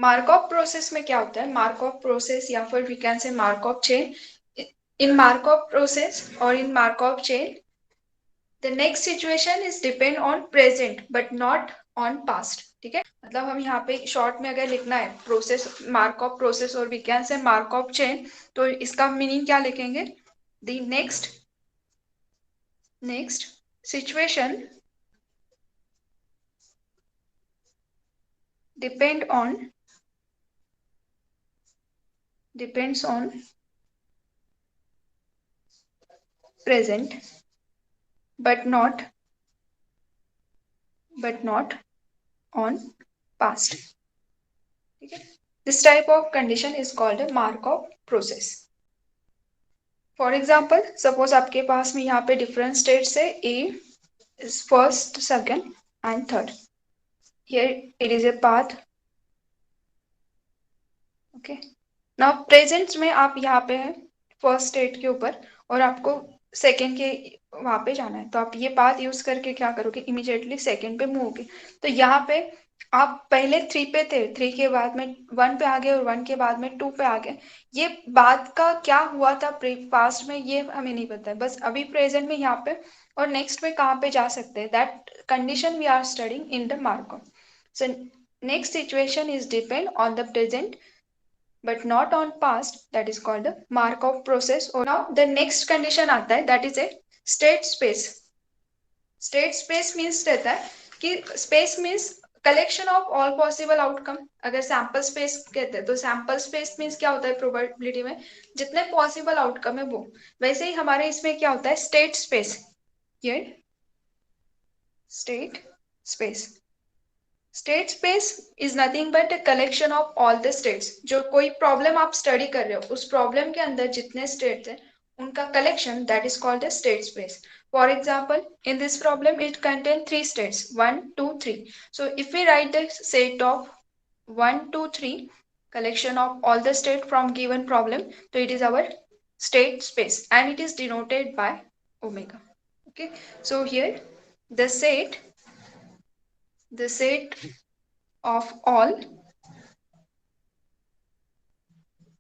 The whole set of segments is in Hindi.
मार्कअप प्रोसेस में क्या होता है, मार्कअप प्रोसेस या फिर we can say Markov chain, in Markov process और in Markov chain the next situation is depend on present but not on past. ठीक है, मतलब हम यहाँ पे शॉर्ट में अगर लिखना है प्रोसेस, मार्कअप प्रोसेस और we can say Markov chain, तो इसका मीनिंग क्या लिखेंगे, the next situation depend on depends on present but not on past। ठीक है, this type of condition is called a Markov process. For example suppose आपके पास में यहाँ पे डिफरेंट स्टेट्स है, A is first, second and third, here it is a path. Okay, now present में आप यहाँ पे हैं फर्स्ट स्टेट के ऊपर और आपको सेकंड के वहां पे जाना है, तो आप ये पाथ यूज करके क्या करोगे, इमीडिएटली सेकंड पे मूव होगे। तो यहाँ पे आप पहले 3 पे थे, 3 के बाद में 1 पे आ गए और 1 के बाद में 2 पे आ गए। ये बात का क्या हुआ था पास्ट में ये हमें नहीं पता है, बस अभी प्रेजेंट में यहाँ पे और नेक्स्ट में कहाँ पे जा सकते हैं, that condition we are studying in the Markov. So next situation is depend on the present but not on past, that is called the Markov process। और now the next condition आता है, that is a state space। state space means रहता है कि space means collection of all possible outcome। अगर sample space कहते हैं तो sample space means क्या होता है, probability में जितने possible outcome है वो, वैसे ही हमारे इसमें क्या होता है, state space। ये state space, state space is nothing but a collection of all the states. जो कोई प्रॉब्लम आप स्टडी कर रहे हो उस प्रॉब्लम के अंदर जितने स्टेट्स हैं उनका collection, that is called a state space. For example in this problem it contain 3 states 1 2 3। so if we write the set of 1 2 3 collection of all the state from given problem, so it is our state space and it is denoted by omega। okay, so here the set of all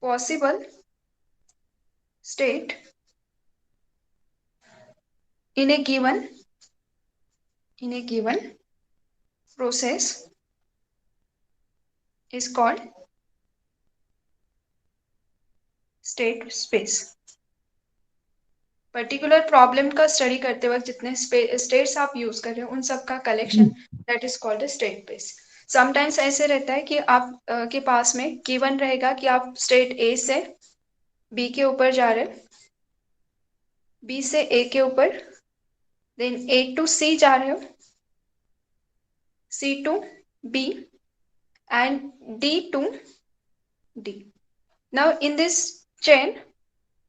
possible state in a given process is called state space। Particular problem का स्टडी करते वक्त जितने स्टेट्स आप यूज कर रहे हो उन सब का collection, that is called state space. Sometimes ऐसे रहता है कि आप के पास में गिवन रहेगा कि आप स्टेट ए से बी के ऊपर जा रहे हो, बी से ए के ऊपर, देन ए टू सी जा रहे हो, C to B and D to D. Now in this chain,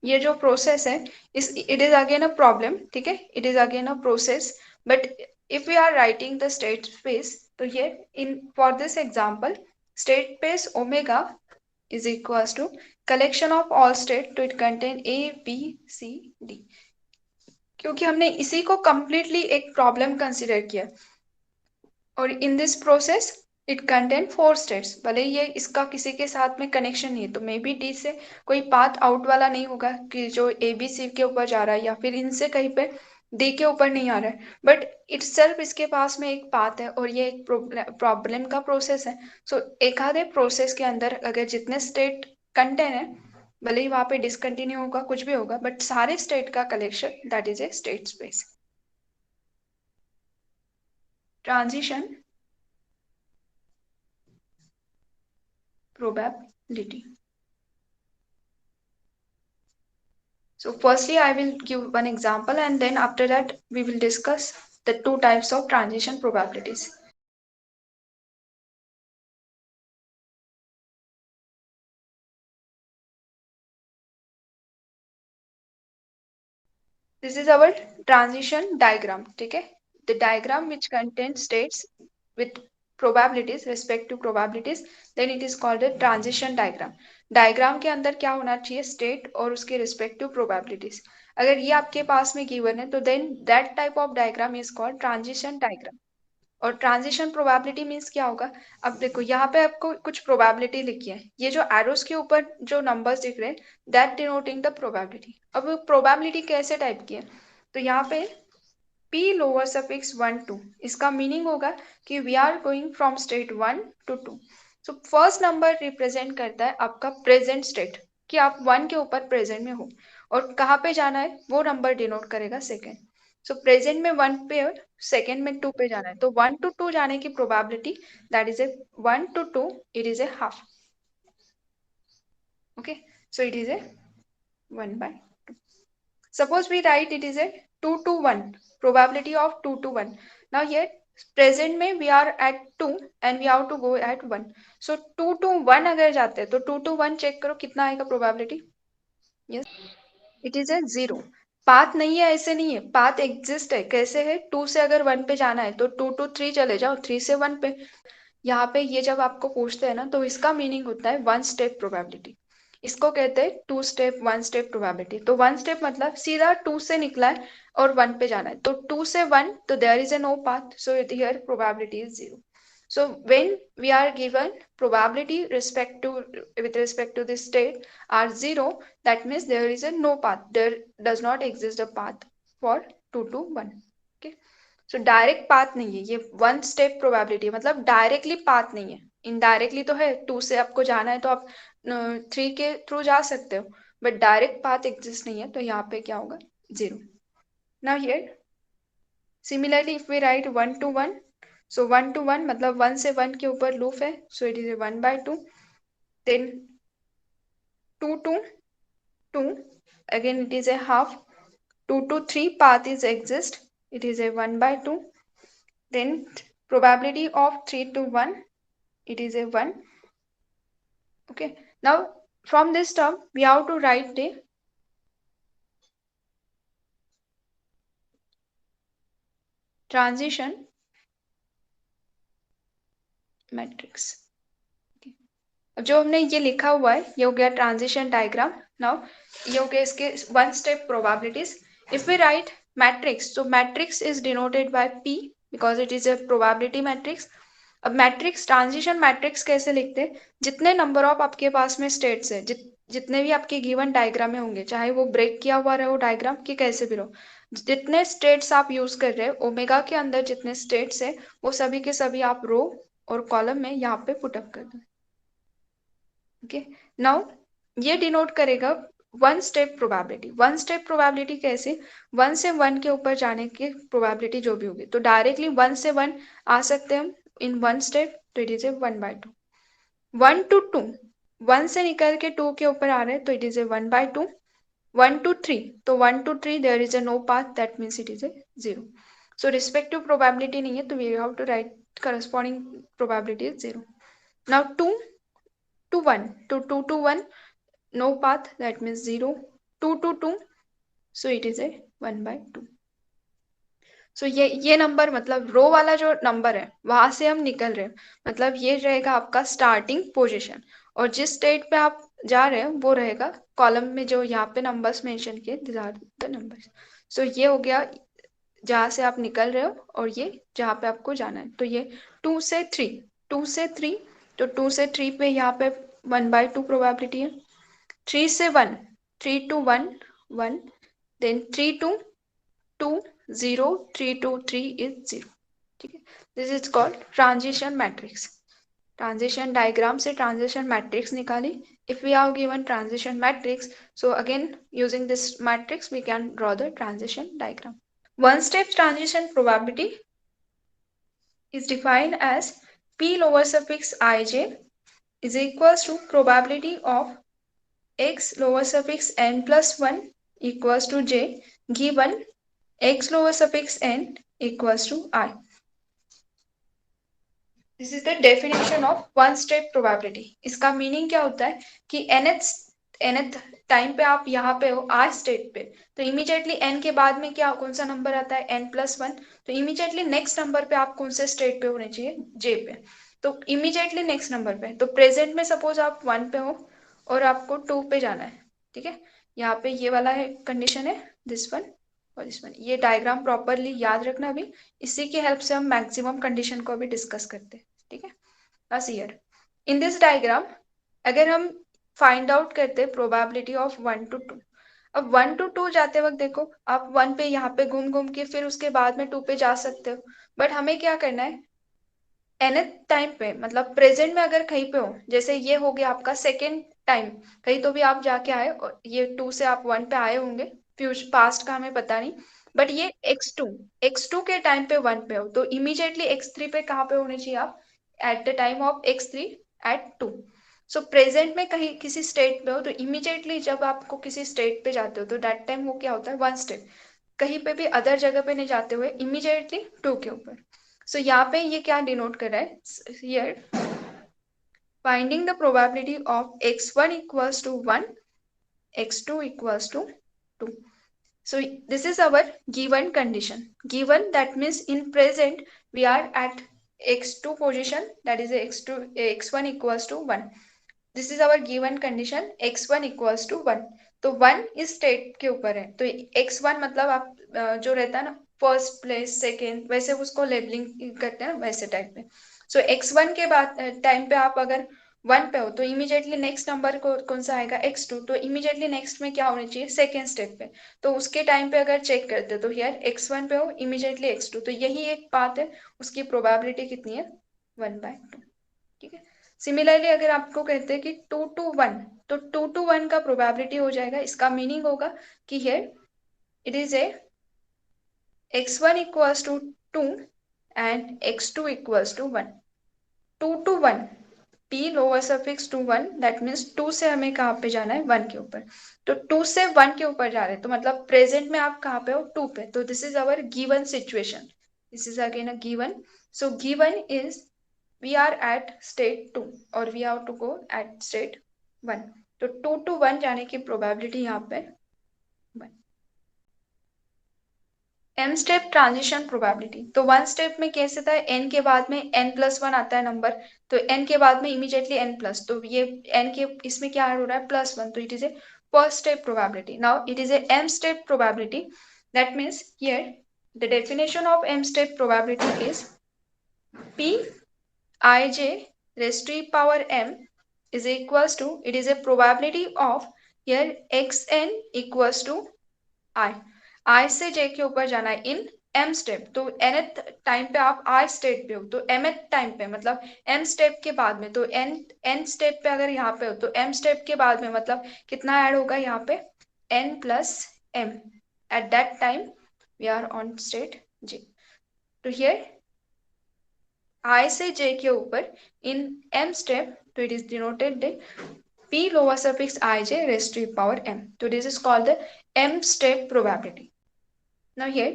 ये जो प्रोसेस है is it is again a problem. ठीक है, it is again a process, but if we are writing the state space, तो ये in for this example state space omega is equals to collection of all state to it contain A B C D। क्योंकि हमने इसी को completely एक प्रॉब्लम कंसिडर किया और in this process it contain 4 states, भले ये इसका किसी के साथ में कनेक्शन नहीं है, तो मे बी डी से कोई पाथ आउट वाला नहीं होगा कि जो ए बी सी के ऊपर जा रहा है या फिर इनसे कहीं पे डी के ऊपर नहीं आ रहा है, बट इटसेल्फ इसके पास में एक पाथ है और ये एक प्रॉब्लम का प्रोसेस है। सो एक आधे प्रोसेस के अंदर अगर जितने स्टेट कंटेन है, भले ही वहां पे डिसकंटिन्यू होगा कुछ भी होगा, बट सारे स्टेट का collection, that is a state space. Transition probability। So firstly, I will give one example and then after that we will discuss the two types of transition probabilities. This is our transition diagram। ठीक है, the diagram which contains states with probabilities, respective probabilities, then it is called a transition diagram। Diagram के अंदर क्या होना चाहिए, स्टेट और उसके रिस्पेक्टिव प्रोबेबिलिटीज। अगर ये आपके पास में गिवन है तो then that type of diagram is called transition diagram. और ट्रांजिशन प्रोबेबिलिटी मीन्स क्या होगा, अब देखो यहाँ पे आपको कुछ प्रोबेबिलिटी लिखी है, ये जो एरोस के ऊपर जो नंबर्स दिख रहे हैं दैट डिनोटिंग द प्रोबेबिलिटी। अब प्रोबेबिलिटी कैसे टाइप की है, तो यहाँ पे P लोअर सफिक्स 1 2, इसका मीनिंग होगा कि we are going from state 1 to 2। So first number represent करता है आपका प्रेजेंट स्टेट, कि आप 1 के ऊपर प्रेजेंट में हो, और कहाँ पे जाना है वो नंबर डिनोट करेगा सेकेंड। सो प्रेजेंट में 1 पे और सेकेंड में 2 पे जाना है, तो 1 to 2 जाने की probability that is a 1 to 2, it is a half. Okay, so it is a 1/2। Suppose we write it is a 2 to 1, probability of 2 to 1. Now here present में we are at 2 and we have to go at 1. So 2 to 1 अगर जाते हैं तो 2 to 1 चेक करो कितना आएगा probability. Yes, it is a 0। Path नहीं है ऐसे नहीं है, पाथ एग्जिस्ट है। कैसे है, 2 से अगर 1 पे जाना है तो 2 to 3 चले जाओ, 3 से 1 पे। यहाँ पे ये जब आपको पूछते हैं ना तो इसका मीनिंग होता है 1 स्टेप प्रोबेबिलिटी। इसको कहते हैं 2 स्टेप 1 स्टेप प्रोबेबिलिटी। तो 1 स्टेप मतलब सीधा 2 से निकला है और 1 पे जाना है, तो 2 से 1 तो there is a no path, so here probability is 0। So when we are given probability with respect to this state are 0, that means there is a no path, there does not exist a path for 2 to 1। okay, so direct path नहीं है ये, 1 स्टेप प्रोबेबिलिटी मतलब डायरेक्टली पाथ नहीं है, इनडायरेक्टली तो है। 2 से आपको जाना है तो आप 3 के थ्रू जा सकते हो, बट डायरेक्ट पाथ एग्जिस्ट नहीं है, तो यहाँ पे क्या होगा 0। Now here similarly if we write 1 to 1, so 1 to 1 मतलब 1 से 1 के ऊपर लूप है, so it is a 1/2। Then 2 to 2, again it is a half। 2 to 3 path is exist, it is a 1/2। then probability of 3 to 1, it is a 1। okay, now from this term we have to write the transition matrix। अब जो हमने ये लिखा हुआ है ये हो गया ट्रांजिशन डायग्राम। नाउ ये हो गया इसके 1 step probabilities. If we write matrix, so matrix is denoted by P because it is a probability matrix. अब मैट्रिक्स ट्रांजिशन मैट्रिक्स कैसे लिखते हैं, जितने नंबर ऑफ आपके पास में स्टेट्स है, जितने भी आपके गिवन डायग्राम में होंगे, चाहे वो ब्रेक किया हुआ रहे वो डायग्राम कि कैसे भी रहो, जितने स्टेट्स आप यूज कर रहे हो ओमेगा के अंदर जितने स्टेट्स है वो सभी के सभी आप रो और कॉलम में यहाँ पे पुटअप कर दो। ओके, नाउ ये डिनोट करेगा 1 स्टेप प्रोबेबिलिटी। 1 स्टेप प्रोबेबिलिटी कैसे, 1 से 1 के ऊपर जाने की प्रोबेबिलिटी जो भी होगी, तो डायरेक्टली 1 से 1 आ सकते हैं हम इन 1 स्टेप, तो इट इज ए 1/2। 1 to 2, 1 से निकल के 2 के ऊपर आ रहे हैं तो इट इज ए 1/2। 1 to 3, तो 1 to 3 there is a no path, that means it is a 0। So respective probability नहीं है तो we have to write corresponding probability is 0। Now 2 to 1, तो 2 to 1 no path, that means 0। 2 to 2, so it is a 1/2। सो ये नंबर मतलब रो वाला जो नंबर है वहां से हम निकल रहे हैं, मतलब ये रहेगा आपका स्टार्टिंग पोजीशन, और जिस स्टेट पे आप जा रहे हो वो रहेगा कॉलम में जो यहाँ पे नंबर्स मेंशन किए, दिस आर द नंबर्स। सो ये हो गया जहाँ से आप निकल रहे हो, और ये जहाँ पे आपको जाना है, तो ये 2 से 3, 2 से 3, तो 2 से 3 पे यहाँ पे 1/2 प्रोबेबिलिटी है। 3 से 1, 3 to 1, 1। Then 3 to 2, 0। 3 to 3 is 0। ठीक है, this is called transition matrix. Transition diagram से ट्रांजिशन मैट्रिक्स निकाली। If we are given transition matrix, so again using this matrix we can draw the transition diagram। One step transition probability is defined as P lower suffix ij is equals to probability of x lower suffix n plus 1 equals to j given x lower suffix n equals to I। This is the definition of 1 step probability. इसका मीनिंग क्या होता है कि nth टाइम पे आप यहाँ पे हो I स्टेट पे, तो इमीडिएटली n के बाद में क्या कौन सा नंबर आता है n+1, तो इमीडिएटली नेक्स्ट नंबर पे आप कौन से स्टेट पे होने चाहिए j पे, तो इमीडिएटली नेक्स्ट नंबर पे। तो प्रेजेंट में सपोज आप 1 पे हो और आपको 2 पे जाना है, ठीक है, यहाँ पे ये वाला है कंडीशन है दिस वन। और इस वन। ये डायग्राम प्रॉपरली याद रखना भी, इसी की हेल्प से हम मैक्सिमम कंडीशन को भी डिस्कस करते हैं, ठीक है। बस हियर इन दिस डायग्राम अगर हम फाइंड आउट करते प्रोबेबिलिटी ऑफ 1 to 2, अब 1 to 2 जाते वक्त देखो आप 1 पे यहाँ पे घूम घूम के फिर उसके बाद में 2 पे जा सकते हो, बट हमें क्या करना है nth टाइम पे, मतलब प्रेजेंट में अगर कहीं पे हो, जैसे ये हो गया आपका सेकेंड टाइम, कहीं तो भी आप जाके आए और ये 2 से आप 1 पे आए होंगे, फ्यूचर पास्ट का हमें पता नहीं, बट ये x2 के टाइम पे 1 पे हो तो इमीडिएटली x3 पे कहाँ पे होने चाहिए आप, at the time of x3 at 2। So present में कहीं किसी स्टेट पे हो तो इमीडिएटली जब आपको किसी स्टेट पे जाते हो तो दैट टाइम वो क्या होता है 1 स्टेप, कहीं पे भी अदर जगह पे नहीं जाते हुए इमीडिएटली 2 के ऊपर। सो यहाँ पे ये क्या डिनोट कर रहा है here, finding the probability of x1 equals to 1, x2 equals to 2. So this is our given condition. Given that means in present we are at x2 position, that is x2 x1 equals to 1. This is our given condition, x1 equals to 1. तो 1 इस स्टेट के ऊपर है तो x1 मतलब आप जो रहता है ना फर्स्ट प्लेस सेकेंड, वैसे उसको लेबलिंग करते हैं ना वैसे टाइप में। सो x1 के बाद टाइम पे आप अगर 1 पे हो तो इमीडिएटली नेक्स्ट नंबर को कौन सा आएगा x2, तो इमीडिएटली नेक्स्ट में क्या होना चाहिए सेकेंड स्टेप पे, तो उसके टाइम पे अगर चेक करते तो हियर x1 पे हो इमीडिएटली x2, तो यही एक बात है, उसकी प्रोबेबिलिटी कितनी है 1/2, ठीक है। सिमिलरली अगर आपको कहते हैं कि 2 to 1, तो 2 to 1 का प्रोबेबिलिटी हो जाएगा, इसका मीनिंग होगा कि here it is A x1 equals to 2 and x2 equals to 1. 2 to 1, p lower suffix two 1, that means 2 से हमें कहाँ पे जाना है 1 के ऊपर, तो 2 से 1 के ऊपर जा रहे हैं तो मतलब प्रेजेंट में आप कहाँ पे हो 2 पे, तो this is our given situation, this is again a given. So given is we are at state 2 और we have to go at state 1, तो 2 to 1 जाने की प्रोबेबिलिटी यहाँ पे 1। m स्टेप ट्रांजिशन प्रोबेबिलिटी, तो 1 स्टेप में कैसे था n के बाद में n+1 आता है नंबर, तो n के बाद में इमीडिएटली n प्लस, तो ये n के इसमें क्या ऐड हो रहा है +1, तो it is A first step probability. Now it is A m step probability, that means here the definition of m step probability is p ij raised to power m is equals to, it is a probability of here xn equals to i से j के ऊपर जाना है इन m स्टेप, तो nth टाइम पे आप i स्टेप पे हो तो mth टाइम पे मतलब m स्टेप के बाद में, तो n स्टेप पे अगर यहाँ पे हो तो m स्टेप के बाद में मतलब कितना ऐड होगा यहाँ पे n plus m, at that time we are on state j, तो हियर I से j के ऊपर in m step, तो it is denoted p lower suffix ij raised to power m, so this is called the m step probability. Now here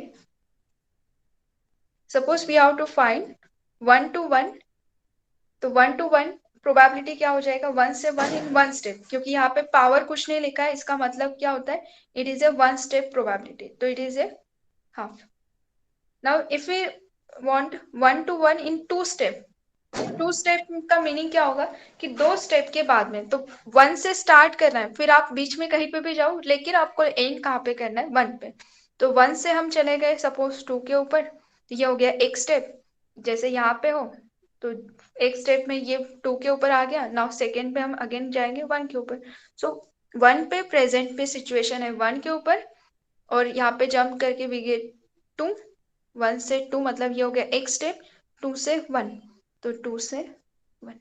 suppose we have to find 1 to 1, तो 1 to 1 प्रोबेबिलिटी क्या हो जाएगा 1 से 1 इन 1 स्टेप, क्योंकि यहाँ पे पावर कुछ नहीं लिखा है, इसका मतलब क्या होता है it is a 1 step probability, तो it is a half. Now if we want 1 to 1 in 2 step, 2 step का मीनिंग क्या होगा कि 2 स्टेप के बाद में, तो 1 से स्टार्ट करना है फिर आप बीच में कहीं पे भी जाओ लेकिन आपको एंड कहाँ पे करना है 1 पे, तो 1 से हम चले गए सपोज 2 के ऊपर, तो ये हो गया एक स्टेप, जैसे यहाँ पे हो तो एक स्टेप में ये 2 के ऊपर आ गया, नाउ सेकेंड पे हम अगेन जाएंगे 1 के ऊपर, सो 1 पे प्रेजेंट पे सिचुएशन है 1 के ऊपर और यहाँ पे जंप करके वी गेट 2, 1 से 2 मतलब ये हो गया एक स्टेप, 2 से 1, तो 2 से 1।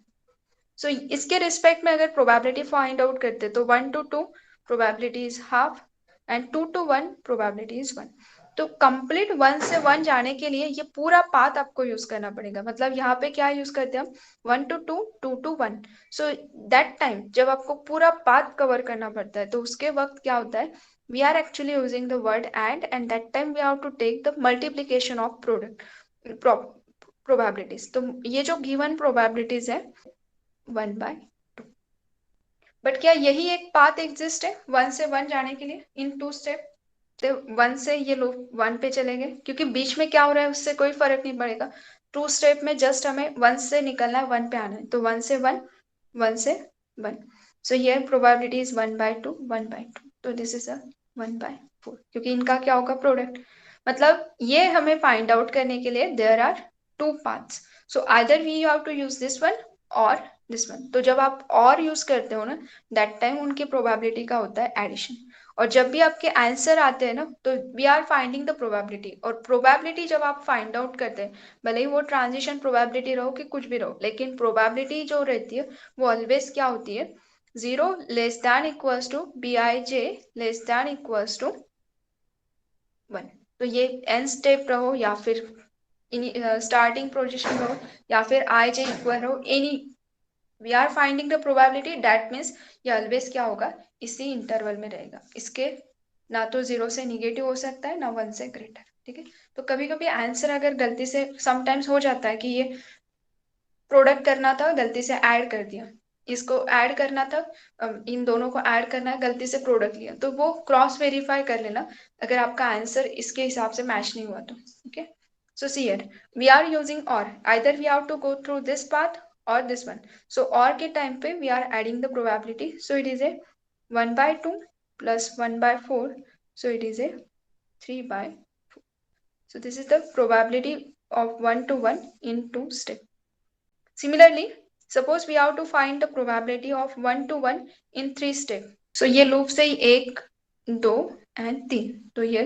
सो इसके रिस्पेक्ट में अगर प्रोबेबिलिटी फाइंड आउट करते तो 1 to 2 probability is half and 2 to 1 probability is 1। तो कंप्लीट 1 से 1 जाने के लिए ये पूरा पाथ आपको यूज करना पड़ेगा, मतलब यहाँ पे क्या यूज करते हैं हम 1 to 2, 2 to 1, so that time जब आपको पूरा पाथ कवर करना पड़ता है तो उसके वक्त क्या होता है we are actually using the word and that time we have to take the multiplication of probabilities, तो ये जो गिवन प्रोबेबिलिटीज है 1/2, बट क्या यही एक पाथ एग्जिस्ट है 1 से 1 जाने के लिए इन 2 स्टेप, तो 1 से ये लोग 1 पे चले गए क्योंकि बीच में क्या हो रहा है उससे कोई फर्क नहीं पड़ेगा, 2 स्टेप में जस्ट हमें 1 से निकलना है 1 पे आना है, तो 1 से 1, 1 से 1, सो हियर प्रोबेबिलिटी इज 1/2, 1/2, तो दिस इज अ 1/2। 4, क्योंकि इनका क्या होगा प्रोडक्ट। मतलब ये हमें फाइंड आउट करने के लिए there are two paths, so either we have to use this one और दिस वन। तो जब आप और यूज करते हो ना, दैट टाइम उनकी प्रोबेबिलिटी का होता है एडिशन। और जब भी आपके आंसर आते हैं ना, तो we are finding the probability. और प्रोबेबिलिटी जब आप फाइंड आउट करते हैं, भले ही वो ट्रांजिशन प्रोबेबिलिटी रहो कि कुछ भी रहो, लेकिन प्रोबेबिलिटी जो रहती है वो ऑलवेज क्या होती है, 0 less than equals to Bij less than equals to 1। तो ये एन स्टेप रहो या फिर स्टार्टिंग पोजिशन रहो या फिर Ij इक्वल रहो, any we are finding the probability, that means ये ऑलवेज क्या होगा, इसी इंटरवल में रहेगा। इसके ना तो 0 से निगेटिव हो सकता है ना 1 से ग्रेटर, ठीक है। तो कभी कभी आंसर अगर गलती से समटाइम्स हो जाता है कि ये प्रोडक्ट करना था गलती से ऐड कर दिया, इसको ऐड करना था, इन दोनों को ऐड करना है, गलती से प्रोडक्ट लिया, तो वो क्रॉस वेरीफाई कर लेना अगर आपका आंसर इसके हिसाब से मैच नहीं हुआ तो, okay. So see here we are using और, either we have to go through this path और दिस वन। सो और के टाइम पे we are adding the probability, so it is a 1/2 plus 1/4, so it is a 3/4. So this is the probability of 1 to 1 in 2 steps. Similarly, suppose we have to find the probability of 1 to 1 in 3 steps. So ये लूप से ही 1 2 and 3, तो ये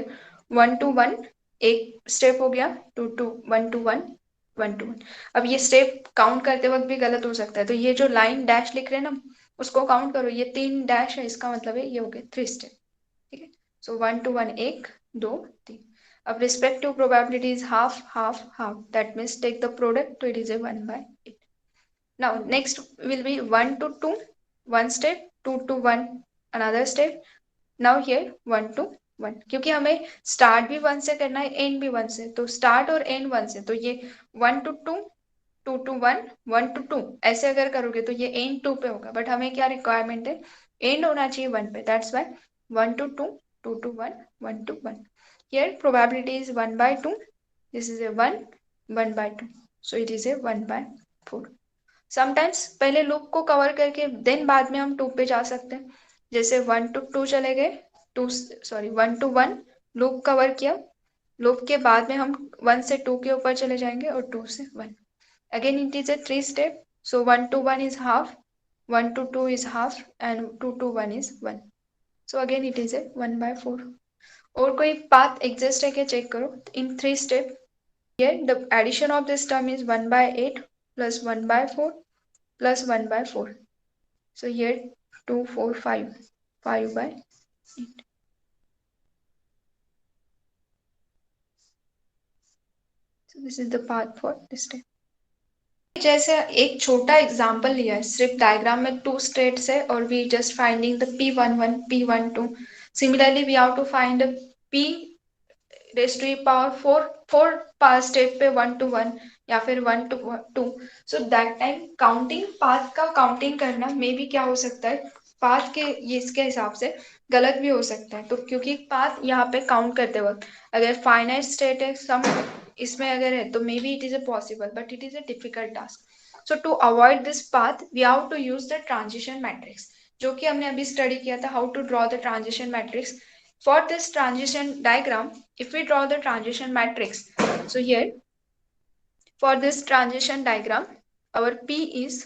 1 to 1 एक स्टेप हो गया, 2 to 1 to 1 1 to 1। अब ये स्टेप काउंट करते वक्त भी गलत हो सकता है, तो ये जो लाइन डैश लिख रहे हैं ना, उसको काउंट करो, ये 3 डैश है, इसका मतलब है ये हो गए 3 स्टेप, ठीक है। सो 1 to 1 1 2 3। अब respective probability is half half half, that means take the product, so it is a 1/8. Now next will be 1 to 2 one step, 2 to 1 another step, now here 1 to 1, क्योंकि हमें स्टार्ट भी 1 से करना है एंड भी 1 से, तो स्टार्ट और एंड 1 से, तो ये 1 to 2 2 to 1 1 to 2 ऐसे अगर करोगे तो ये एंड 2 पे होगा, बट हमें क्या रिक्वायरमेंट है, एंड होना चाहिए 1 पे, that's why 1 to 2 2 to 1 1 to 1। Here probability is 1/2, this is a 1 1/2, so it is a 1/4। Sometimes पहले लूप को कवर करके देन बाद में हम 2 पे जा सकते हैं, जैसे 1 to 2 चले गए, 1 to 1 लूप कवर किया, लूप के बाद में हम 1 से 2 के ऊपर चले जाएंगे और 2 से 1। Again it is A 3 step, so 1 to 1 is half, 1 to 2 is half and 2 to 1 is 1, so again it is a 1/4। और कोई पाथ एग्जिस्ट है क्या चेक करो इन 3 step. Here the addition of this term is 1/8 plus 1/4 plus 1/4. So here 2 4 5 5/8. So this is the path for this step. जैसे एक छोटा एग्जांपल लिया है, सिर्फ डायग्राम में 2 स्टेट्स है और we just finding the P11 P12। Similarly we have to find P raise to power 4 पास स्टेप पे 1 to 1 या फिर 1 to 2। So that time counting path का काउंटिंग करना मे भी क्या हो सकता है, पाथ के ये इसके हिसाब से गलत भी हो सकता है, तो क्योंकि पाथ यहाँ पे काउंट करते वक्त अगर फाइनाइट स्टेट है सम इसमें अगर है तो maybe it is a possible, but it is a difficult task. So to avoid this path we have to use the transition matrix, जो कि हमने अभी स्टडी किया था, how to draw the transition matrix. For this transition diagram, if we draw the transition matrix, so here for this transition diagram our P is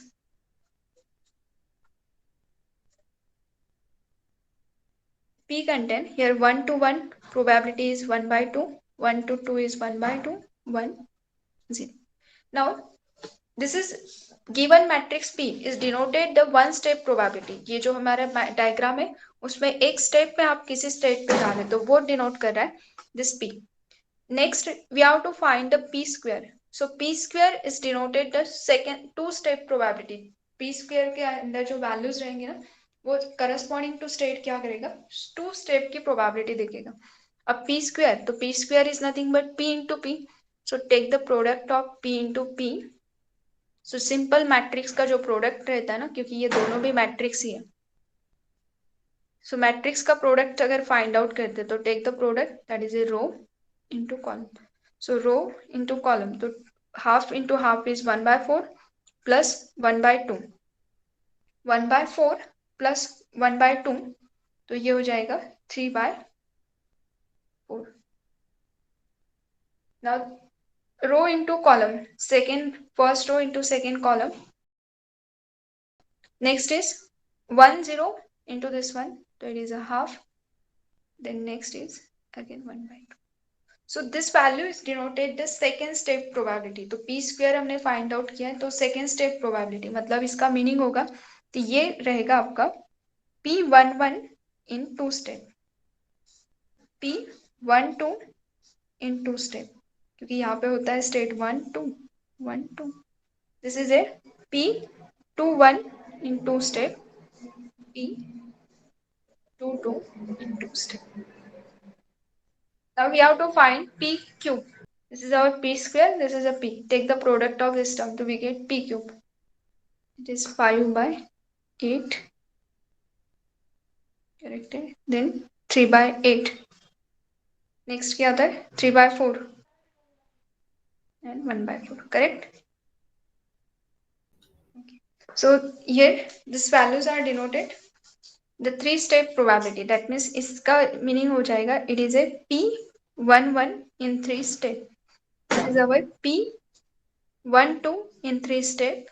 P contain here 1 to 1 probability is 1/2, 1 to 2 is 1/2 1 0। Now this is given matrix P is denoted the one step probability। ये जो हमारा डायग्राम है उसमें एक स्टेप में आप किसी स्टेट पे जा रहे तो वो डिनोट कर रहा है this P। Next, we have to find the p square. So p square is denoted the second 2-step probability. p square के अंदर जो values रहेंगे ना, वो corresponding to state क्या करेगा, 2 step की probability देखेगा। अब p square, तो p square is nothing but p into p. So take the product of p into p. So simple matrix का जो product रहता है ना, क्योंकि ये दोनों भी matrix ही है, so matrix का product अगर find out करते तो take the product that is a row into column। So row into column, तो half into half is 1/4 plus 1/2, 1/4 plus 1/2, तो ये हो जाएगा 3/2। 4. Now row into column, first row into second column. Next is 1 0 into this one, so it is a half. Then next is again 1/2. So this value is denoted the second step probability. तो p square हमने find out किया है, तो second step probability मतलब इसका meaning होगा तो ये रहेगा आपका p11 in 2 step, p12 in 2 step, क्योंकि यहाँ पे होता है state 1 2 1 2. This is a p21 in 2 step, p22 in 2 step. Now we have to find p cube. This is our p square, this is a p. Take the product of this term, so we get p cube. It is 5/8. Corrected. Then 3/8. Next क्या आता है 3/4 and 1/4. Correct. Okay. So here these values are denoted the 3-step probability. That means इसका meaning हो जाएगा it is a p11 in 3 step. This is our p12 in 3 step.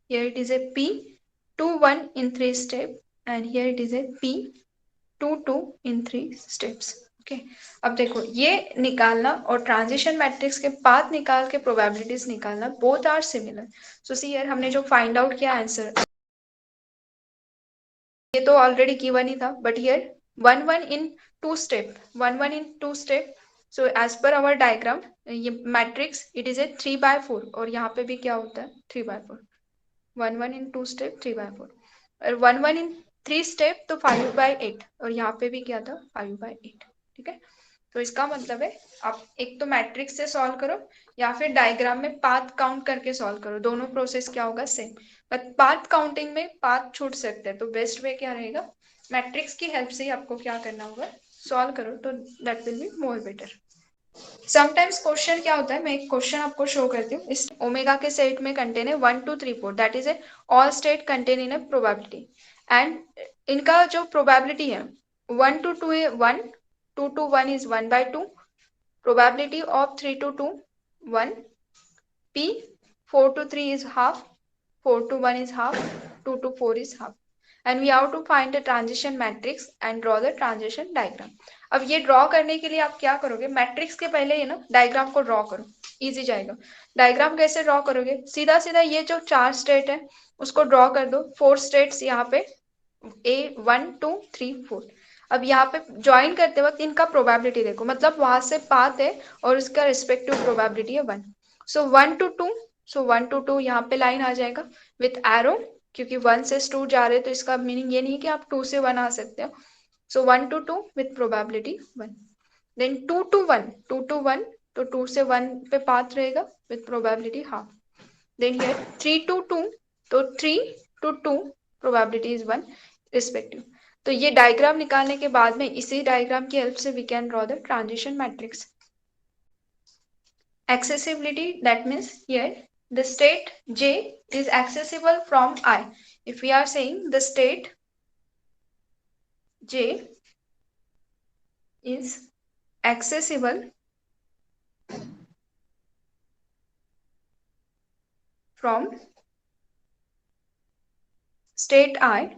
Here it is a p21 in 3 step, and here it is a p22 in 3 steps. Okay. अब देखो ये निकालना और ट्रांजिशन मैट्रिक्स के पाथ निकाल के प्रोबेबिलिटीज निकालना both are similar. So see here हमने जो फाइंड आउट किया आंसर ये तो ऑलरेडी गिवन ही था, but here 1 1 in 2 step, 1 1 in 2 step. So as per our diagram ये मैट्रिक्स इट इज ए 3/4 और यहाँ पे भी क्या होता है 3/4. 1 1 in 2 step 3/4 और 1 1 in 3 step तो 5/8 और यहाँ पे भी क्या था 5/8. ठीक है. तो इसका मतलब है आप एक तो मैट्रिक्स से सॉल्व करो या फिर डायग्राम में पाथ काउंट करके सॉल्व करो, दोनों प्रोसेस क्या होगा सेम. बट पाथ काउंटिंग में पाथ छूट सकते हैं, तो बेस्ट वे क्या रहेगा मैट्रिक्स की हेल्प से ही आपको क्या करना होगा सॉल्व करो, तो that will be more better. Sometimes question क्या होता है, मैं एक क्वेश्चन आपको शो करती हूँ. इस ओमेगा के सेट में कंटेन है 1 2 3 4, that is a all state contain in A probability. And इनका जो प्रोबेबिलिटी है 1 to 2 है 1, 2 to 1 is 1/2, probability of 3 to 2 1, p 4 to 3 is half, 4 to 1 is half, 2 to 4 is half. And we have to find the transition matrix and draw the transition diagram. अब ये ड्रॉ करने के लिए आप क्या करोगे, मैट्रिक्स के पहले ये ना डायग्राम को ड्रॉ करो, इजी जाएगा. डायग्राम कैसे ड्रॉ करोगे, सीधा सीधा ये जो 4 स्टेट है उसको ड्रॉ कर दो. 4 स्टेट्स यहाँ पे a 1 2 3 4. अब यहाँ पे ज्वाइन करते वक्त इनका प्रोबेबिलिटी देखो, मतलब वहां से पाथ है और उसका रिस्पेक्टिव प्रोबेबिलिटी है 1. सो 1 to 2, सो 1 to 2 यहाँ पे लाइन आ जाएगा विथ एरो, क्योंकि 1 से 2 जा रहे तो इसका मीनिंग ये नहीं कि आप 2 से 1 आ सकते हो. So 1 to 2 with probability 1. Then 2 to 1, 2 to 1 तो 2 से 1 पे पाथ रहेगा with probability half. Then here 3 to 2 तो 3 to 2 प्रोबेबिलिटी इज 1 रिस्पेक्टिव. तो ये डायग्राम निकालने के बाद में इसी डायग्राम की हेल्प से we can draw the transition matrix. Accessibility, that means here the state J is accessible from I. If we are saying the state J is accessible from state I,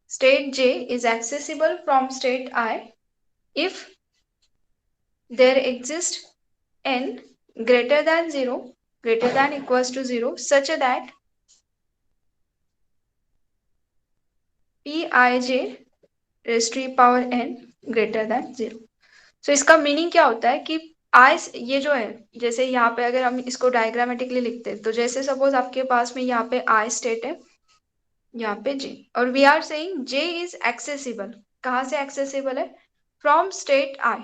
state J is accessible from state I if there exists n greater than 0, greater than equals to 0, such that pij raised to power n greater than 0. So इसका मीनिंग क्या होता है कि आई ये जो है, जैसे यहाँ पे अगर हम इसको डायग्रामेटिकली लिखते हैं तो जैसे सपोज आपके पास में यहाँ पे आई स्टेट है, यहाँ पे जे, और we are saying j is accessible. कहाँ से एक्सेसिबल है, फ्रॉम स्टेट आई.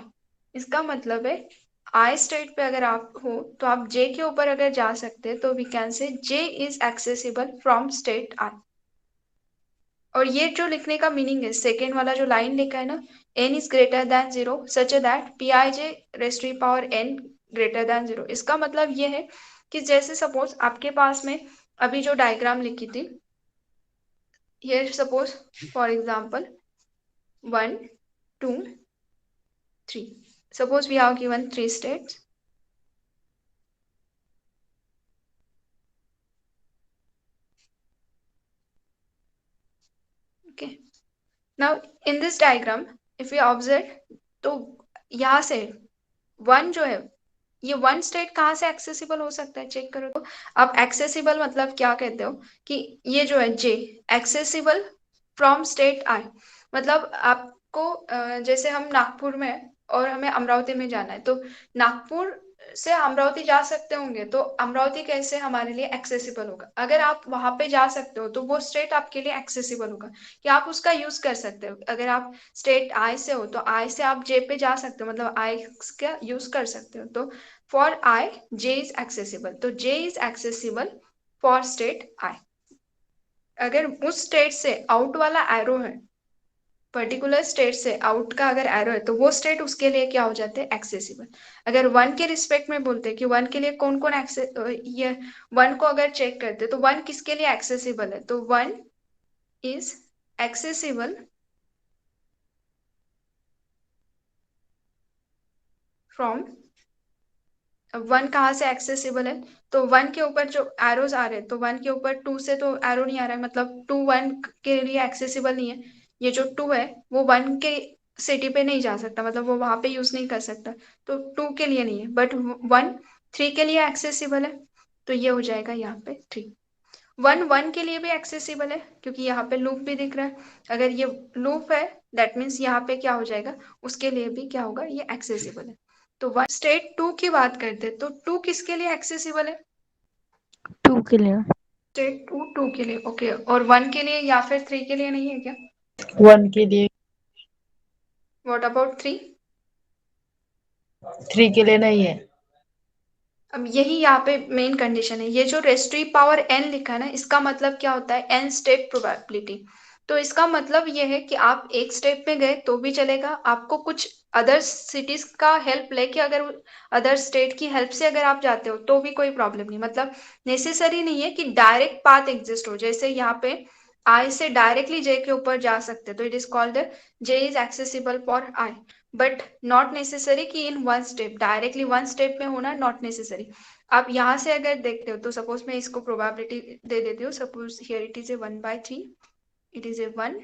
इसका मतलब है आई स्टेट पे अगर आप हो तो आप जे के ऊपर अगर जा सकते हैं तो we can say J is accessible from state I. और ये जो लिखने का मीनिंग है सेकेंड वाला जो लाइन लिखा है ना, n is greater than 0 such that pij raised to power n greater than 0. इसका मतलब ये है कि जैसे सपोज आपके पास में अभी जो डायग्राम लिखी थी, here suppose for example 1 2 3. Suppose we have given three states. Okay. Now in this diagram, if we observe, तो यहाँ से वन जो है, ये वन स्टेट कहाँ से एक्सेसिबल हो सकता है, चेक करो तो। आप एक्सेसिबल मतलब क्या कहते हो कि ये जो है जे, एक्सेसिबल फ्रॉम स्टेट आई, मतलब आपको जैसे हम नागपुर में हैं और हमें अमरावती में जाना है, तो नागपुर से अमरावती जा सकते होंगे, तो अमरावती कैसे हमारे लिए एक्सेसिबल होगा? अगर आप वहां पे जा सकते हो तो वो स्टेट आपके लिए एक्सेसिबल होगा, कि आप उसका यूज कर सकते हो। अगर आप स्टेट आई से हो तो आई से आप जे पे जा सकते हो, मतलब आई का यूज कर सकते हो। तो for I J is accessible, तो जे इज एक्सेसिबल फॉर स्टेट आई। अगर उस स्टेट से आउट वाला एरो है, पर्टिकुलर स्टेट से आउट का अगर एरो है, तो वो स्टेट उसके लिए क्या हो जाते हैं, एक्सेसिबल। अगर वन के रिस्पेक्ट में बोलते हैं कि वन के लिए कौन कौन ये वन को अगर चेक करते तो वन किसके लिए एक्सेसिबल है, तो one is accessible from, one कहाँ से एक्सेसिबल है, तो वन के ऊपर जो एरोज आ रहे हैं, तो वन के ऊपर टू से तो एरो नहीं आ रहा है, मतलब टू वन के लिए एक्सेसिबल नहीं है। ये जो टू है वो वन के सिटी पे नहीं जा सकता, मतलब वो वहां पे यूज नहीं कर सकता, तो टू के लिए नहीं है। बट वन थ्री के लिए एक्सेसिबल है, तो ये हो जाएगा यहाँ पे थ्री। वन वन के लिए भी एक्सेसिबल है, क्योंकि यहाँ पे लूप भी दिख रहा है। अगर ये लूप है, दैट मीन्स यहाँ पे क्या हो जाएगा, उसके लिए भी क्या होगा, ये एक्सेसिबल है। तो वन स्टेट टू की बात करते हैं, तो टू किसके लिए एक्सेसिबल है, टू के लिए। स्टेट टू टू के लिए, ओके। और वन के लिए या फिर थ्री के लिए नहीं है क्या? वन के लिए। What about three? थ्री के लिए नहीं है। अब यही यहाँ पे मेन कंडीशन है, ये जो रेस्ट्री पावर एन लिखा है ना, इसका मतलब क्या होता है, एन स्टेप प्रोबेबिलिटी। तो इसका मतलब ये है कि आप एक स्टेप में गए तो भी चलेगा, आपको कुछ अदर सिटीज का हेल्प लेके, अगर अदर स्टेट की हेल्प से अगर आप जाते हो तो भी कोई प्रॉब्लम नहीं, मतलब नेसेसरी नहीं है कि डायरेक्ट पाथ एग्जिस्ट हो। जैसे यहाँ पे आई से डायरेक्टली जे के ऊपर जा सकते, तो it is called J is accessible for I, but not necessary कि in one step, directly one step में होना नॉट नेसेसरी। आप यहाँ से अगर देखते हो तो सपोज मैं इसको प्रोबेबिलिटी दे देती हूँ, suppose here it is a 1/3, it is a 1,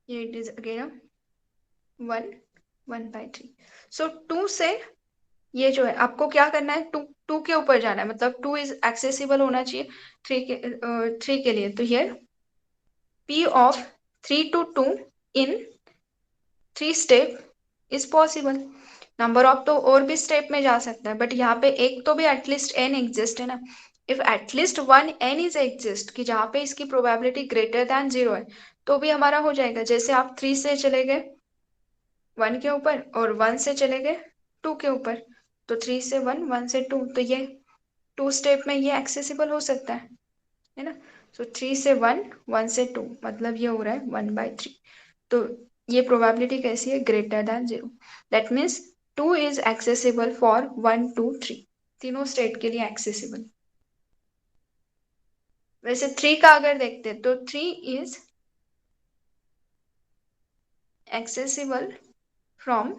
ये it is again 1/3। So to say ये जो है आपको क्या करना है, टू टू के ऊपर जाना है, मतलब टू इज एक्सेसिबल होना चाहिए थ्री के लिए। तो here p of 3 to 2 in three step is possible. Number of तो और भी स्टेप में जा सकता है, बट यहाँ पे एक तो भी एटलीस्ट एन एग्जिस्ट है ना। If at least one n is exist, कि जहाँ पे इसकी प्रोबेबिलिटी ग्रेटर देन जीरो है, तो भी हमारा हो जाएगा। जैसे आप थ्री से चले गए वन के ऊपर और वन से चले गए टू के ऊपर, तो थ्री से वन, वन से टू, तो ये टू स्टेप में ये एक्सेसिबल हो सकता है ना। सो थ्री से वन, वन से टू, मतलब ये हो रहा है 1/3। तो ये प्रोबेबिलिटी कैसी है, greater than zero. That means two is accessible for 1 2 3, तीनों स्टेट के लिए एक्सेसिबल। वैसे थ्री का अगर देखते हैं तो three is accessible from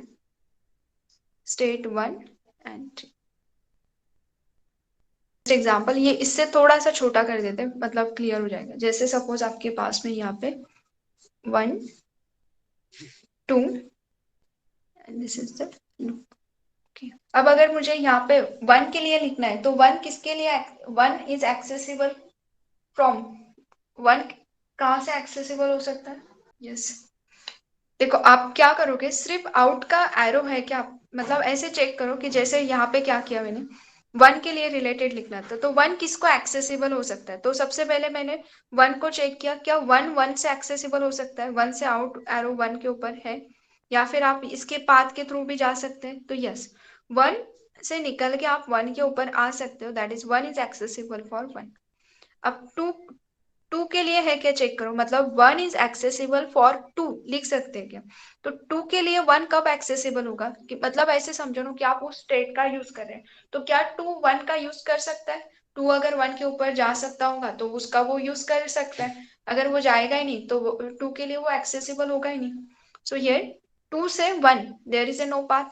state one and three. Example ये इससे थोड़ा सा छोटा कर देते हैं, मतलब क्लियर हो जाएगा। जैसे सपोज आपके पास में यहाँ पे 1 2 and this is the loop. अब अगर मुझे यहाँ पे वन के लिए लिखना है, तो वन किसके लिए, one is accessible from, one कहाँ से एक्सेसिबल हो सकता है, यस। देखो आप क्या करोगे, सिर्फ आउट का एरो है क्या, मतलब ऐसे चेक करो कि जैसे यहाँ पे क्या किया मैंने, वन के लिए रिलेटेड लिखना था, तो वन किसको एक्सेसिबल हो सकता है, तो सबसे पहले मैंने वन को चेक किया, क्या वन वन से एक्सेसिबल हो सकता है, वन से आउट एरो वन के ऊपर है, या फिर आप इसके पाथ के थ्रू भी जा सकते हैं, तो यस, वन से निकल के आप वन के ऊपर आ सकते हो, that is one is accessible for one. अब टू, टू के लिए है क्या, चेक करो, मतलब one is accessible for two लिख सकते हैं क्या, तो टू के लिए वन कब एक्सेसिबल होगा, कि मतलब ऐसे समझो ना कि आप उस स्टेट का यूज कर रहे हैं, तो क्या टू वन का यूज कर सकता है, टू अगर वन के ऊपर जा सकता होगा तो उसका वो यूज कर सकता है, अगर वो जाएगा ही नहीं तो टू के लिए वो एक्सेसिबल होगा ही नहीं। सो ये 2 से 1 there is a no path,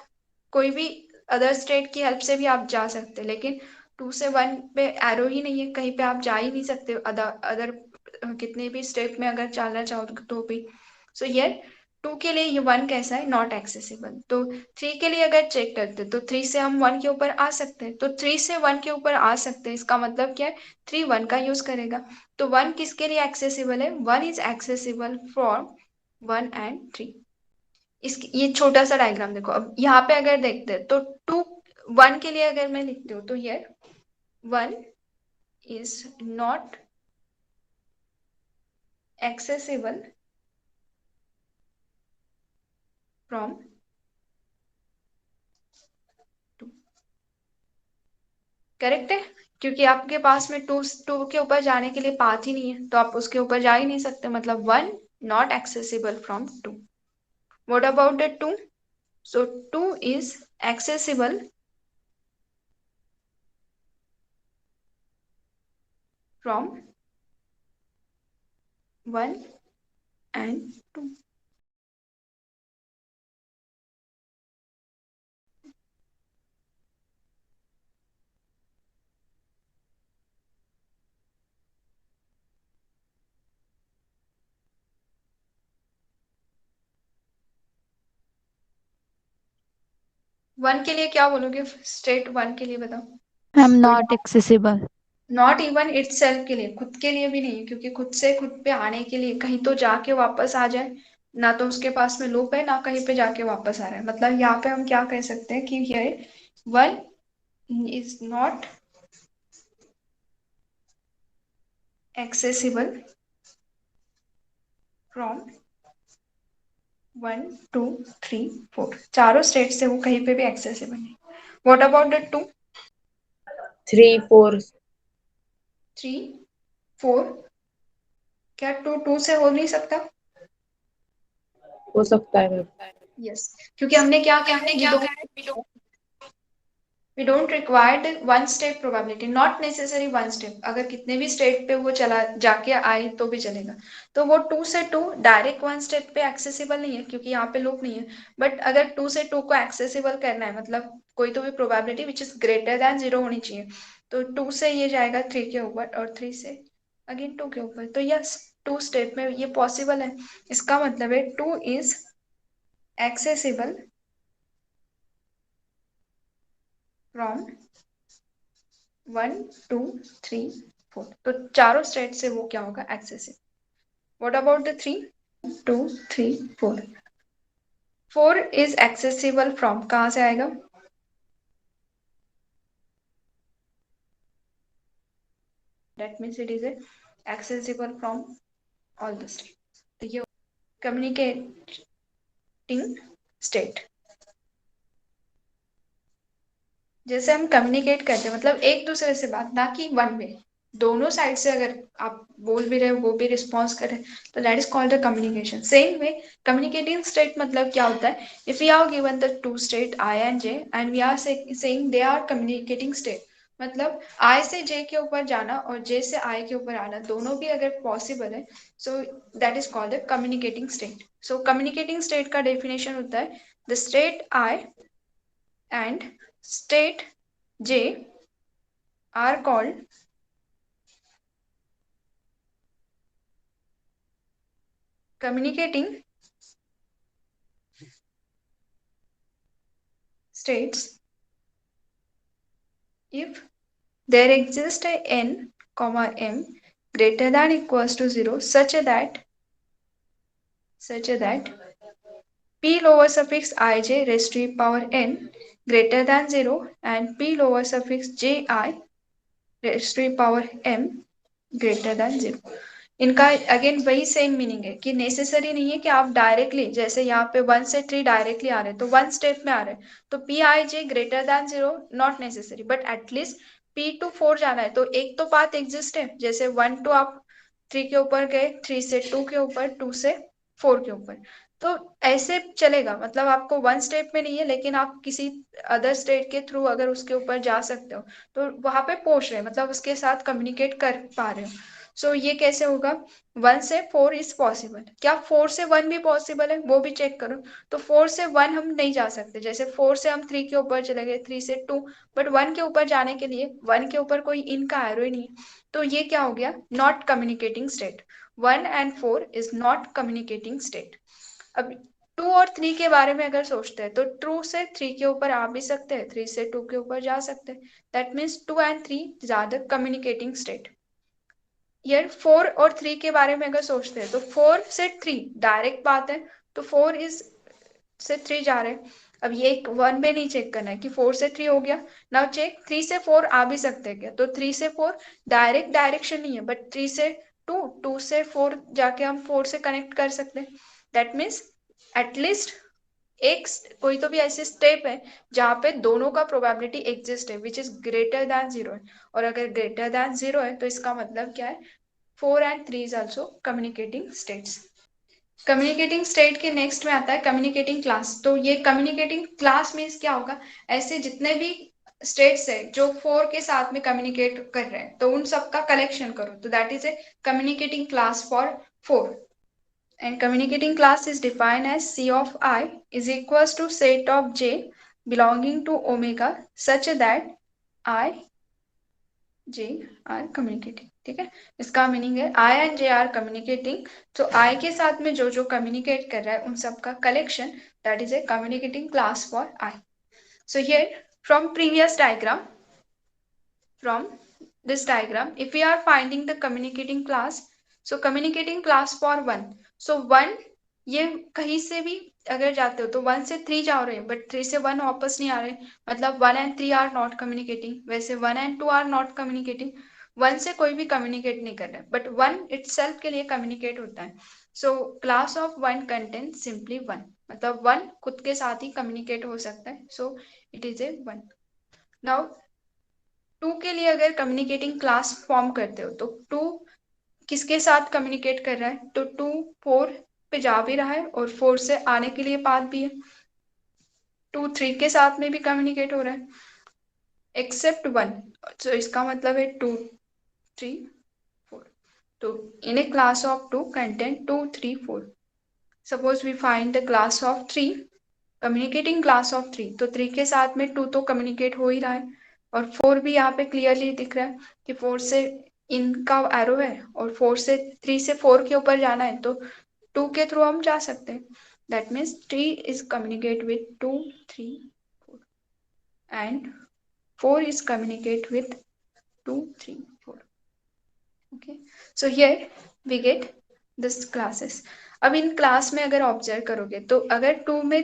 कोई भी अदर स्टेट की हेल्प से भी आप जा सकते हैं, लेकिन 2 से 1 पे एरो ही नहीं है, कहीं पे आप जा ही नहीं सकते अदर अदर कितने भी स्टेप में अगर चलना चाहो तो भी। सो ये 2 के लिए ये 1 कैसा है, नॉट एक्सेसिबल। तो 3 के लिए अगर चेक करते तो 3 से हम 1 के ऊपर आ सकते हैं, तो 3 से 1 के ऊपर आ सकते हैं, इसका मतलब क्या है, 3 1 का यूज करेगा। तो 1 किसके लिए एक्सेसिबल है, 1 इज एक्सेसिबल फॉर 1 एंड 3। इसकी ये छोटा सा डायग्राम देखो, अब यहाँ पे अगर देखते हैं तो 2 1 के लिए अगर मैं लिखती हूँ तो ये 1 is not accessible from 2। Correct है, क्योंकि आपके पास में 2 के ऊपर जाने के लिए पाथ ही नहीं है, तो आप उसके ऊपर जा ही नहीं सकते, मतलब 1 not accessible from 2। what about the 2? so 2 is accessible from 1 and 2। 1 के लिए क्या बोलोगे, स्टेट 1 के लिए बताओ। Ma'am not accessible. Not even itself के लिए, खुद के लिए भी नहीं, क्योंकि खुद से खुद पे आने के लिए कहीं तो जाके वापस आ जाए, ना तो उसके पास में लूप है, ना कहीं पे जाके वापस आ रहा है। मतलब यहाँ पे हम क्या कह सकते हैं कि ये 1 इज नॉट एक्सेसिबल फ्रॉम 1 2 3 4, चारों स्टेट से वो कहीं पे भी एक्सेसिबल नहीं। What about the 2? 3 4 3 4, क्या 2 2 से हो नहीं सकता? हो सकता है मैम। यस, क्योंकि हमने क्या कहा है, we don't required 1 step probability, not necessary 1 step, अगर कितने भी स्टेट पे वो चला जाके आए तो भी चलेगा। तो वो 2 से 2 डायरेक्ट 1 स्टेप पे एक्सेसिबल नहीं है, क्योंकि यहाँ पे लूप नहीं है। बट अगर 2 से 2 को एक्सेसिबल करना है, मतलब कोई तो भी probability which is greater than 0 होनी चाहिए, तो 2 से ये जाएगा 3 के ऊपर, और 3 से अगेन 2 के ऊपर, तो यस 2 स्टेप में ये पॉसिबल है। इसका मतलब है 2 इज एक्सेसिबल फ्रॉम 1 2 3 4, तो चारों स्टेट से वो क्या होगा, excessive. What about the 3? 2 3 4, 4 is accessible from, कहाँ से आएगा, that means it is accessible from all the state. तो ये कम्युनिकेटिंग स्टेट, जैसे हम कम्युनिकेट करते हैं मतलब एक दूसरे से बात, ना कि वन वे, दोनों साइड से अगर आप बोल भी रहे हो वो भी रिस्पॉन्स करे, तो that is called the communication. Same way communicating state मतलब क्या होता है, if you are given the 2 state i and j and we are saying they are communicating state, मतलब आई से जे के ऊपर जाना और जे से आई के ऊपर आना दोनों भी अगर पॉसिबल है, so that is called the communicating state. So communicating state का डेफिनेशन होता है the state I and state J are called communicating states if there exists a n comma m greater than equals to 0 such that p lower suffix ij raised to power n greater than 0 and p lower suffix ji raised to power m greater than 0। इनका अगेन वही सेम मीनिंग है कि नेसेसरी नहीं है कि आप डायरेक्टली, जैसे यहाँ पे 1 से 3 डायरेक्टली आ रहे हैं तो 1 स्टेप में आ रहे हैं, तो p i j greater than 0 not necessary, but at least p to 4 जाना है तो एक तो पाथ एग्जिस्ट है, जैसे 1 टू आप 3 के ऊपर गए, 3 से 2 के ऊपर, 2 से 4 के ऊपर, तो ऐसे चलेगा, मतलब आपको 1 स्टेप में नहीं है लेकिन आप किसी अदर स्टेट के थ्रू अगर उसके ऊपर जा सकते हो, तो वहां पे पहुंच रहे हैं, मतलब उसके साथ कम्युनिकेट कर पा रहे हो। सो ये कैसे होगा, 1 से 4 इज पॉसिबल, क्या 4 से 1 भी पॉसिबल है वो भी चेक करो। तो 4 से 1 हम नहीं जा सकते, जैसे 4 से हम 3 के ऊपर चले गए, 3 से 2, बट 1 के ऊपर जाने के लिए 1 के ऊपर कोई इन का एरो ही नहीं, तो ये क्या हो गया, not communicating state. 1 and 4 is not communicating state. अब 2 और 3 के बारे में अगर सोचते हैं तो 2 से 3 के ऊपर आ भी सकते हैं, 3 से 2 के ऊपर जा सकते हैं, दैट मीन्स 2 and 3 ज्यादा कम्युनिकेटिंग स्टेट। यार 4 और 3 के बारे में अगर सोचते हैं तो 4 से 3 डायरेक्ट बात है, तो 4 से 3 जा रहे हैं। अब ये 1 में नहीं चेक करना है कि 4 से 3 हो गया, नाउ चेक 3 से 4 आ भी सकते हैं क्या, तो 3 से 4 डायरेक्ट डायरेक्शन नहीं है, बट 3 से 2, 2 से 4 जाके हम 4 से कनेक्ट कर सकते हैं। दैट मीन्स एटलीस्ट एक कोई तो भी ऐसे स्टेप है जहां पे दोनों का प्रोबेबिलिटी एग्जिस्ट है विच इज ग्रेटर दैन 0 है, और अगर ग्रेटर दैन 0 है तो इसका मतलब क्या है, 4 and 3 is also communicating states. Communicating state के नेक्स्ट में आता है कम्युनिकेटिंग क्लास। तो ये कम्युनिकेटिंग क्लास मीन्स क्या होगा, ऐसे जितने भी स्टेट्स है जो 4 के साथ में कम्युनिकेट कर रहे हैं तो उन सबका कलेक्शन करो, तो that is a communicating class for 4। And communicating class is defined as C of I is equals to set of J belonging to omega such that I, J are communicating। ठीक है, इसका मीनिंग है I and J are communicating, तो I के साथ में जो जो communicate कर रहा है उन सब का collection, that is a communicating class for I। So here from previous diagram, from this diagram, if we are finding the communicating class, so communicating class for 1, so 1 ये कहीं से भी अगर जाते हो तो 1 से 3 जा रहे हैं, बट 3 से 1 वापस नहीं आ रहे, मतलब 1 and 3 आर नॉट कम्युनिकेटिंग, वैसे 1 and 2 आर नॉट कम्युनिकेटिंग। 1 से कोई भी कम्युनिकेट नहीं कर रहा है, बट 1 इटसेल्फ के लिए कम्युनिकेट होता है। So class of 1 content simply 1, मतलब 1 खुद के साथ ही कम्युनिकेट हो सकता है, so it is a 1। Now 2 के लिए अगर कम्युनिकेटिंग क्लास फॉर्म करते हो तो 2 किसके साथ कम्युनिकेट कर रहा है, तो 2 4 पे जा भी रहा है और 4 से आने के लिए पाथ भी है, 2 3 के साथ में भी कम्युनिकेट हो रहा है एक्सेप्ट 1, तो इसका मतलब है 2 3 4। तो in a class of 2 content 2 3 4, suppose we find the class of 3, communicating class of 3, तो 3 के साथ में 2 तो कम्युनिकेट हो ही रहा है, और 4 भी यहाँ पे क्लियरली दिख रहा है कि 4 से इनका एरो है, और 3 से 4 के ऊपर जाना है तो 2 के थ्रू हम जा सकते हैं। That means 3 is communicate with 2 3 4 and 4 is communicate with 2 3 4। okay, so here we get this classes। अब इन क्लास में अगर ऑब्जर्व करोगे तो अगर 2 में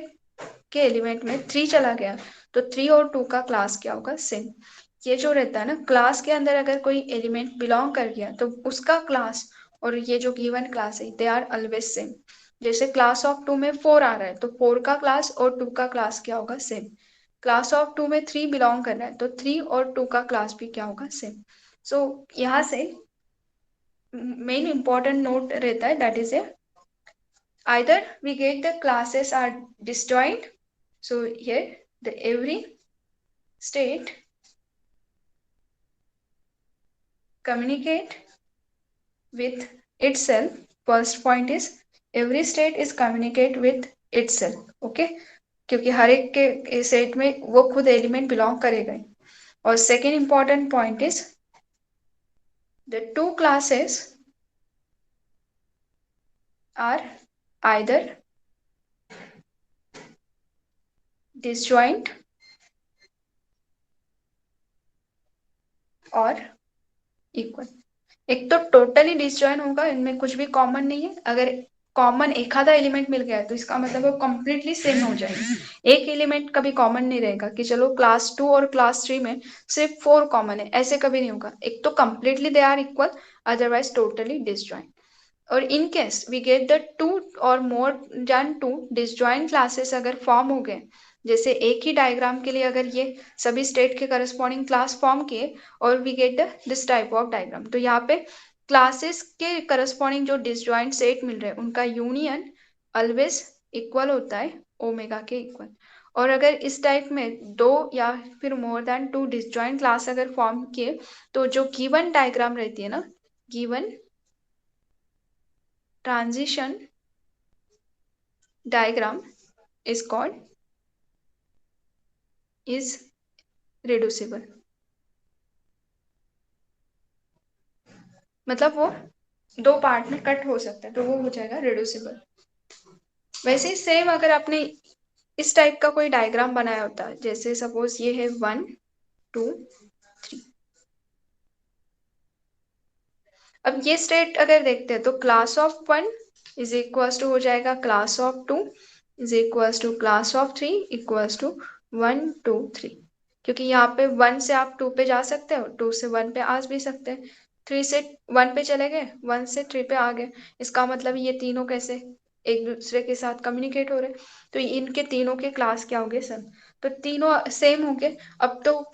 के एलिमेंट में 3 चला गया तो 3 और 2 का क्लास क्या होगा, सेम। ये जो रहता है ना, क्लास के अंदर अगर कोई एलिमेंट बिलोंग कर गया तो उसका क्लास और ये जो गिवन क्लास है दे आर ऑलवेज सेम। जैसे क्लास ऑफ 2 में 4 आ रहा है तो 4 का क्लास और 2 का क्लास क्या होगा, सेम। क्लास ऑफ 2 में 3 बिलोंग कर रहा है तो 3 और 2 का क्लास भी क्या होगा, सेम। सो यहाँ से मेन इंपॉर्टेंट नोट रहता है, that is a either we get the classes are disjoint, so here the every state communicate with itself। first point is every state is communicate with itself। okay, क्योंकि हर एक के सेट में वो खुद एलिमेंट बिलोंग करेगा ही। और second important point is the two classes are either disjoint और इक्वल। एक तो टोटली डिसजॉइन होगा, इनमें कुछ भी कॉमन नहीं है, अगर कॉमन एक आधा एलिमेंट मिल गया है तो इसका मतलब वो कंप्लीटली सेम हो जाएगी। एक एलिमेंट कभी कॉमन नहीं रहेगा कि चलो क्लास 2 और क्लास 3 में सिर्फ 4 कॉमन है, ऐसे कभी नहीं होगा। एक तो completely they are equal, otherwise totally disjoint. और in case we get the 2 और मोर देन 2 डिसजॉइंट क्लासेस अगर फॉर्म हो गए, जैसे एक ही डायग्राम के लिए अगर ये सभी स्टेट के करस्पॉन्डिंग क्लास फॉर्म किए और we get the this type of diagram, तो यहाँ पे क्लासेस के करस्पॉन्डिंग जो डिसजॉइंट सेट मिल रहे हैं उनका यूनियन ऑलवेज इक्वल होता है ओमेगा के इक्वल। और अगर इस टाइप में 2 या फिर मोर देन 2 डिसजॉइंट क्लास अगर फॉर्म किए तो जो गिवन डायग्राम रहती है ना, given transition diagram is called is reducible. मतलब वो दो पार्ट में कट हो सकता है तो वो हो जाएगा रिड्यूसिबल। वैसे ही सेम अगर आपने इस टाइप का कोई डायग्राम बनाया होता, जैसे सपोज ये है 1 2 3, अब ये स्टेट अगर देखते हैं तो class of 1 is equals to हो जाएगा class of 2 is equals to class of 3 equals to 1 2 3, क्योंकि यहाँ पे 1 से आप 2 पे जा सकते हो, 2 से 1 पे आ भी सकते हैं, 3 से 1 पे चले गए, 1 से 3 पे आ गए। इसका मतलब ये तीनों कैसे एक दूसरे के साथ कम्युनिकेट हो रहे, तो इनके तीनों के क्लास क्या हो गए सर, तो तीनों सेम हो गए। अब तो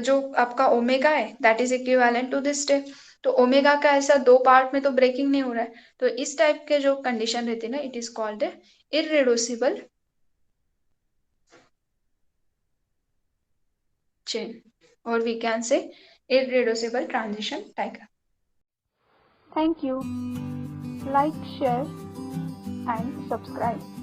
जो आपका ओमेगा है that is equivalent to this step, तो ओमेगा का ऐसा दो पार्ट में तो ब्रेकिंग नहीं हो रहा है, तो इस टाइप के जो कंडीशन रहती है ना it is called irreducible chain, or we can say irreducible transition diagram. Thank you. Like, share and subscribe.